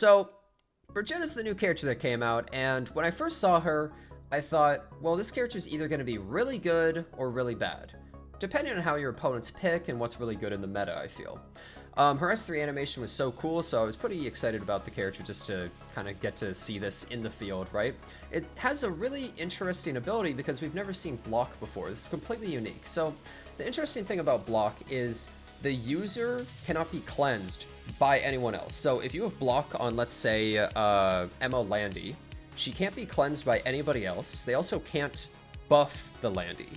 So, Brigitta's the new character that came out, and when I first saw her, I thought, well, this character's either going to be really good or really bad, depending on how your opponents pick and what's really good in the meta, I feel. Her S3 animation was so cool, so I was pretty excited about the character just to kind of get to see this in the field, right? It has a really interesting ability because we've never seen block before. This is completely unique. So the interesting thing about block is the user cannot be cleansed by anyone else. So if you have block on, let's say, Emma Landy, she can't be cleansed by anybody else. They also can't buff the Landy.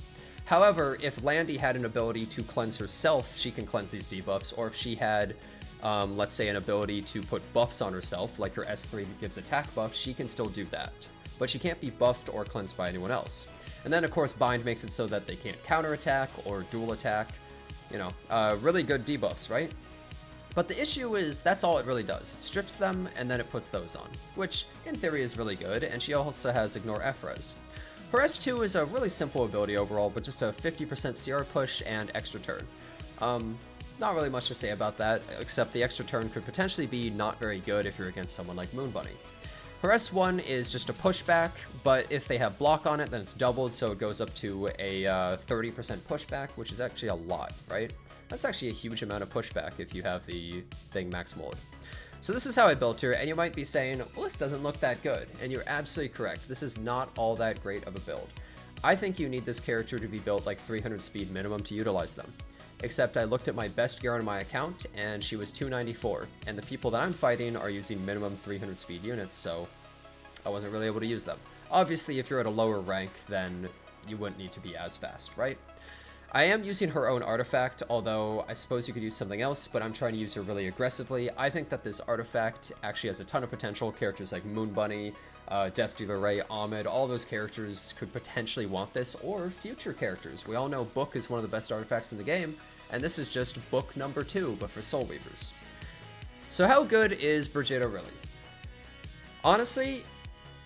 However, if Landy had an ability to cleanse herself, she can cleanse these debuffs, or if she had, let's say, an ability to put buffs on herself, like her S3 gives attack buffs, she can still do that. But she can't be buffed or cleansed by anyone else. And then, of course, Bind makes it so that they can't counterattack or dual attack. You know, really good debuffs, right? But the issue is that's all it really does. It strips them, and then it puts those on, which in theory is really good, and she also has Ignore Efrez. Her S2 is a really simple ability overall, but just a 50% CR push and extra turn. Not really much to say about that, except the extra turn could potentially be not very good if you're against someone like Moon Bunny. Her S1 is just a pushback, but if they have block on it, then it's doubled, so it goes up to a 30% pushback, which is actually a lot, right? That's actually a huge amount of pushback if you have the thing max molded. So this is how I built her, and you might be saying, well, this doesn't look that good, and you're absolutely correct. This is not all that great of a build. I think you need this character to be built like 300 speed minimum to utilize them. Except I looked at my best gear on my account, and she was 294, and the people that I'm fighting are using minimum 300 speed units, so I wasn't really able to use them. Obviously, if you're at a lower rank, then you wouldn't need to be as fast, right? I am using her own artifact, although I suppose you could use something else, but I'm trying to use her really aggressively. I think that this artifact actually has a ton of potential. Characters like Moon Bunny, Death Dealer Ray, Ahmed, all those characters could potentially want this, or future characters. We all know Book is one of the best artifacts in the game, and this is just Book number 2, but for Soul Weavers. So how good is Brigitta really? Honestly,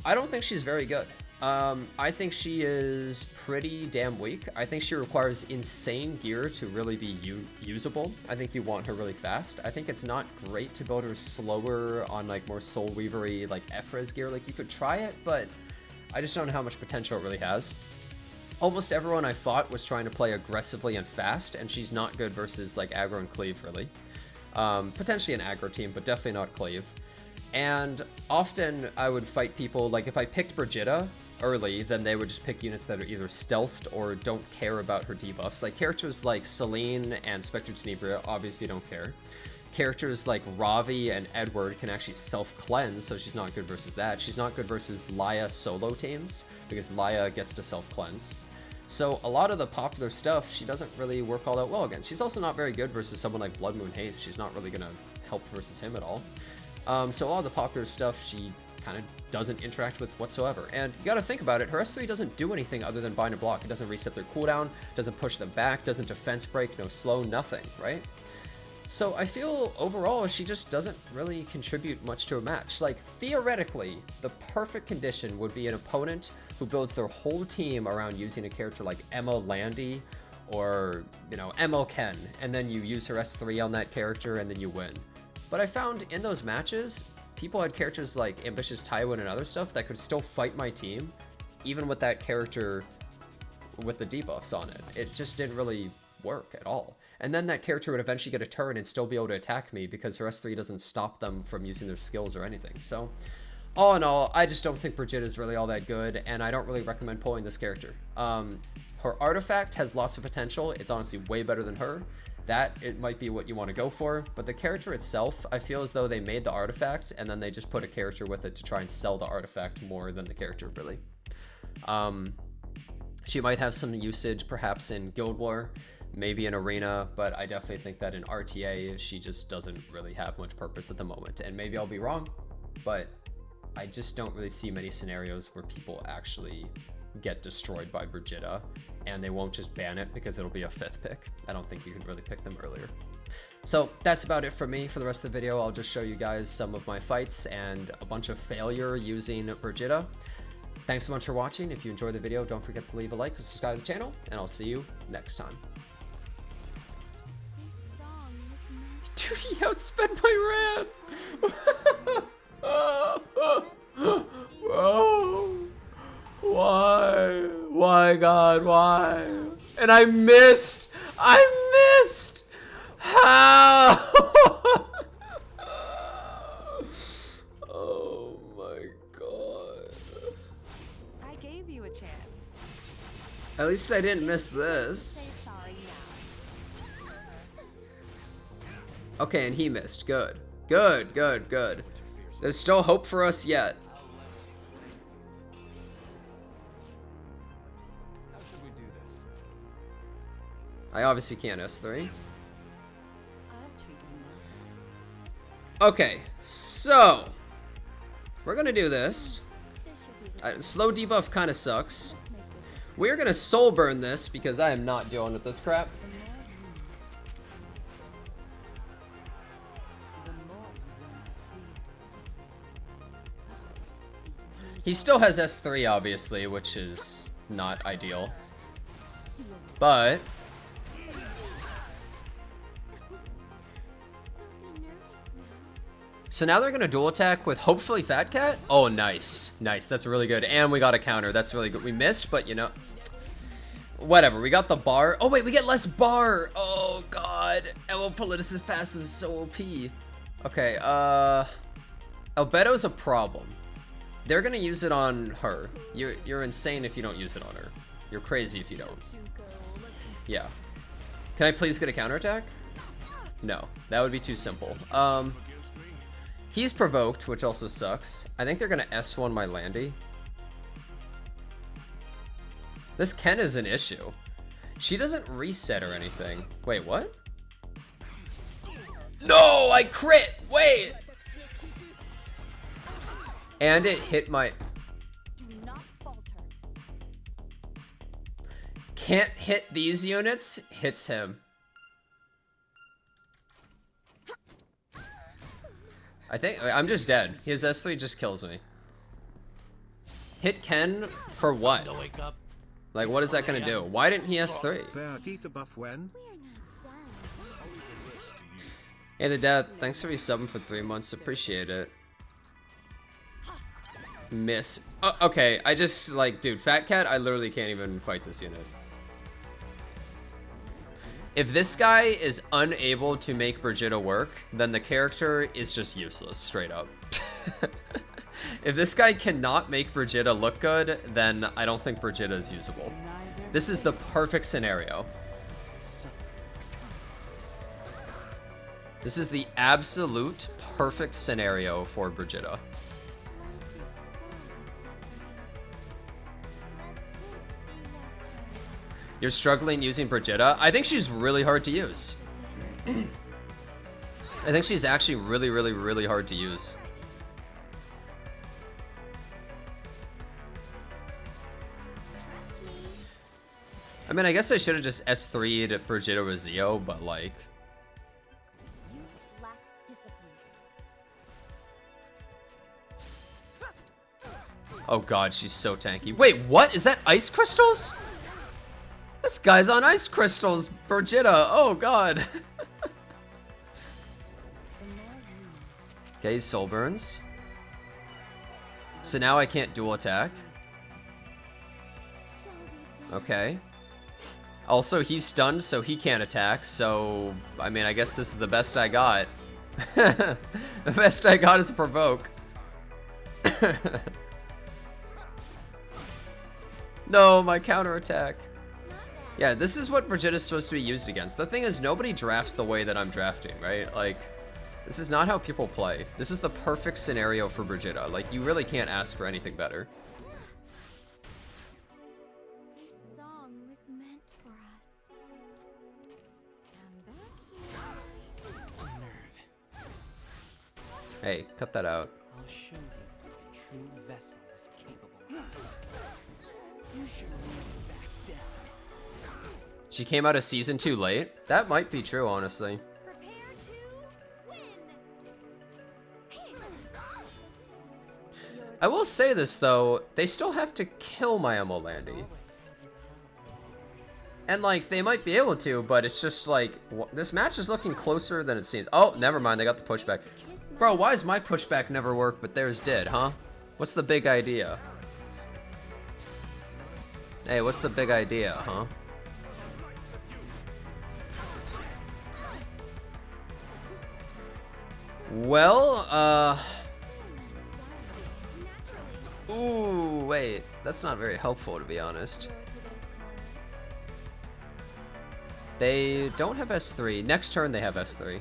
I don't think she's very good. I think she is pretty damn weak. I think she requires insane gear to really be usable. I think you want her really fast. I think it's not great to build her slower on like more Soul Weavery like Efrez gear. Like you could try it, but I just don't know how much potential it really has. Almost everyone I fought was trying to play aggressively and fast, and she's not good versus like aggro and cleave really. Potentially an aggro team, but definitely not cleave. And often I would fight people, like if I picked Brigitta early, then they would just pick units that are either stealthed or don't care about her debuffs. Like characters like Celine and Spectre Tenebria obviously don't care. Characters like Ravi and Edward can actually self-cleanse, so she's not good versus that. She's not good versus Laya solo teams, because Laya gets to self-cleanse. So a lot of the popular stuff, she doesn't really work all that well against. She's also not very good versus someone like Blood Moon Haze. She's not really going to help versus him at all. So all the popular stuff she kind of doesn't interact with whatsoever. And you gotta think about it, her S3 doesn't do anything other than bind and block. It doesn't reset their cooldown, doesn't push them back, doesn't defense break, no slow, nothing, right? So I feel overall she just doesn't really contribute much to a match. Like theoretically, the perfect condition would be an opponent who builds their whole team around using a character like Emma Landy or, you know, ML Ken, and then you use her S3 on that character and then you win. But I found in those matches, people had characters like Ambitious Tywin and other stuff that could still fight my team, even with that character with the debuffs on it. It just didn't really work at all. And then that character would eventually get a turn and still be able to attack me because her S3 doesn't stop them from using their skills or anything. So all in all, I just don't think Brigitta is really all that good, and I don't really recommend pulling this character. Her artifact has lots of potential. It's honestly way better than her. That it might be what you want to go for, but the character itself, I feel as though they made the artifact and then they just put a character with it to try and sell the artifact more than the character really. She might have some usage perhaps in Guild War, maybe in Arena, but I definitely think that in RTA she just doesn't really have much purpose at the moment. And maybe I'll be wrong, but I just don't really see many scenarios where people actually get destroyed by Brigitta and they won't just ban it because it'll be a 5th pick. I don't think you can really pick them earlier. So that's about it for me. For the rest of the video, I'll just show you guys some of my fights and a bunch of failure using Brigitta. Thanks so much for watching. If you enjoyed the video, don't forget to leave a like and subscribe to the channel, and I'll see you next time. Dude, he outsped my ran! god, why? And I missed! I missed! How? Oh my god. I gave you a chance. At least I didn't miss this. Say sorry now. Okay, and he missed. Good. Good, good, good. There's still hope for us yet. How should we do this? I obviously can't S3. I'll treat you nice. Okay, so we're gonna do this. This should be Slow debuff kind of sucks. Let's make this We're gonna soul burn this because I am not dealing with this crap. the more He still has S3 obviously, which is not ideal. But so now they're gonna dual attack with hopefully Fat Cat. Oh, nice, nice. That's really good. And we got a counter. That's really good. We missed, but you know, whatever. We got the bar. Oh wait, we get less bar. Oh god. ML Politis' passive is so OP. Okay. Albedo's a problem. They're gonna use it on her. You're insane if you don't use it on her. You're crazy if you don't. Yeah. Can I please get a counterattack? No, that would be too simple. He's provoked, which also sucks. I think they're gonna S1 my Landy. This Ken is an issue. She doesn't reset or anything. Wait, what? No, I crit! Wait! And it hit my... do not falter. Can't hit these units, hits him. I think I'm just dead. His S3 just kills me. Hit Ken for what? Like, what is that gonna do? Why didn't he S3? BIRGITTA buff when? Hey, the dad. Thanks for resubbing for 3 months. Appreciate it. Miss. Okay, I just like, dude, Fat Cat. I literally can't even fight this unit. If this guy is unable to make Birgitta work, then the character is just useless, straight up. If this guy cannot make Birgitta look good, then I don't think Birgitta is usable. This is the perfect scenario. This is the absolute perfect scenario for Birgitta. You're struggling using Birgitta? I think she's really hard to use. I think she's actually really, really, really hard to use. I mean, I guess I should have just S3'd Birgitta with Zio, but like... You lack discipline. Oh god, she's so tanky. Wait, what? Is that ice crystals? This guy's on ice crystals, Birgitta. Oh god. Okay, soul burns. So now I can't dual attack. Okay. Also, he's stunned, so he can't attack. So, I mean, I guess this is the best I got. The best I got is provoke. No, my counterattack. Yeah, this is what Brigitta's supposed to be used against. The thing is, nobody drafts the way that I'm drafting, right? Like, this is not how people play. This is the perfect scenario for Birgitta. Like, you really can't ask for anything better. This song was meant for us. Come back here. Hey, cut that out. I'll show you what the true vessel is capable of. You should move back down. She came out of season 2 late? That might be true, honestly. Prepare to win. I will say this, though. They still have to kill my Landy. And, like, they might be able to, but it's just, like, this match is looking closer than it seems. Oh, never mind. They got the pushback. Bro, why does my pushback never work, but theirs did, huh? What's the big idea? Hey, what's the big idea, huh? Well, ooh, wait. That's not very helpful, to be honest. They don't have S3. Next turn, they have S3.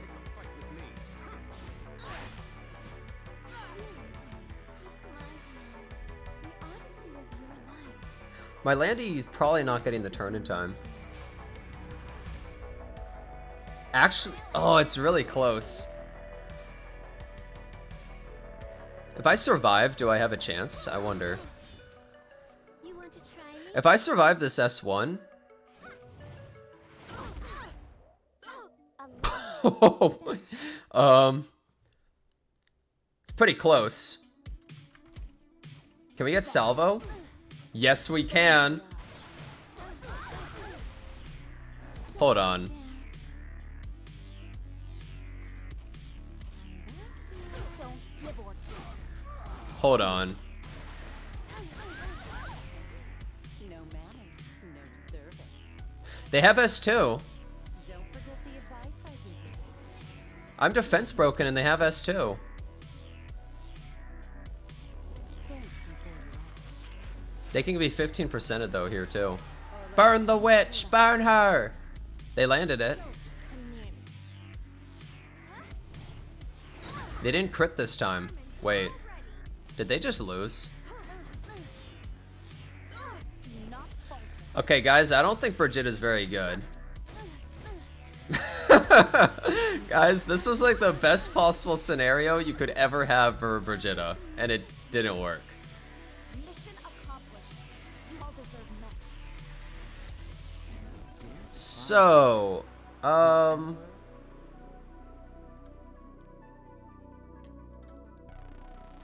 My Landy probably not getting the turn in time. Actually, oh, it's really close. If I survive, do I have a chance? I wonder. You want to try me? If I survive this S1, it's pretty close. Can we get salvo? Yes, we can. Hold on. Hold on. No manners, no service. They have S2. Don't forget the advice I give you. I'm defense broken and they have S2. They can be 15%ed though here too. Burn the witch! Burn her! They landed it. They didn't crit this time. Wait. Did they just lose? Okay, guys, I don't think Brigitta's very good. Guys, this was like the best possible scenario you could ever have for Brigitta, and it didn't work. Mission accomplished. You all deserve medals. So,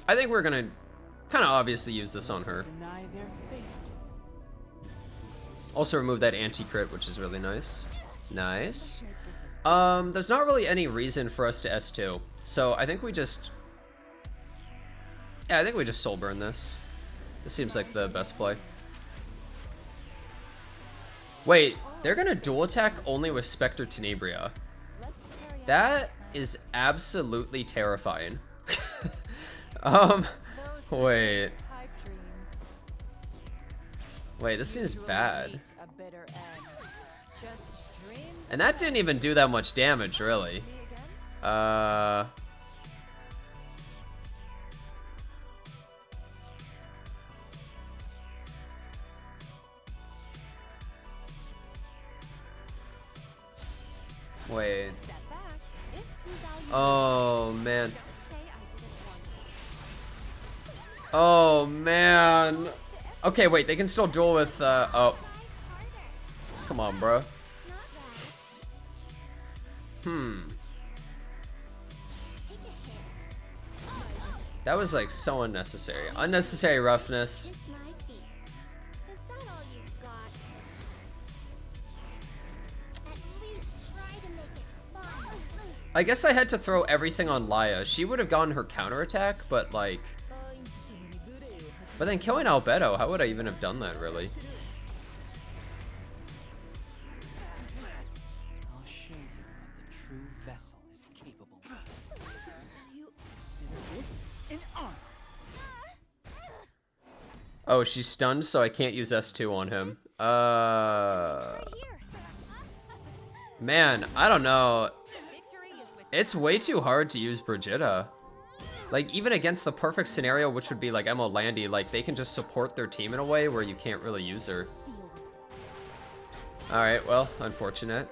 I think we're gonna kind of obviously use this on her. Deny their fate. Also remove that anti-crit, which is really nice. Nice. There's not really any reason for us to S2. So I think we just... Yeah, I think we just soul burn this. This seems like the best play. Wait, they're gonna dual attack only with Spectre Tenebria. That is absolutely terrifying. Wait. Wait, this seems bad. And that didn't even do that much damage, really. Wait. Oh, man. Oh, man. Okay, wait, they can still duel with, oh. Come on, bro. That was, like, so unnecessary. Unnecessary roughness. Kiss my feet. Is that all you've got? At least try to make it fun. I guess I had to throw everything on Laya. She would have gotten her counterattack, but, like... But then killing Albedo, how would I even have done that, really? I'll show you what the true vessel is capable of. You consider this an honor. Oh, she's stunned, so I can't use S2 on him. Man, I don't know. It's way too hard to use Brigitta. Like, even against the perfect scenario, which would be like Emma Landy, like, they can just support their team in a way where you can't really use her. Alright, well, unfortunate.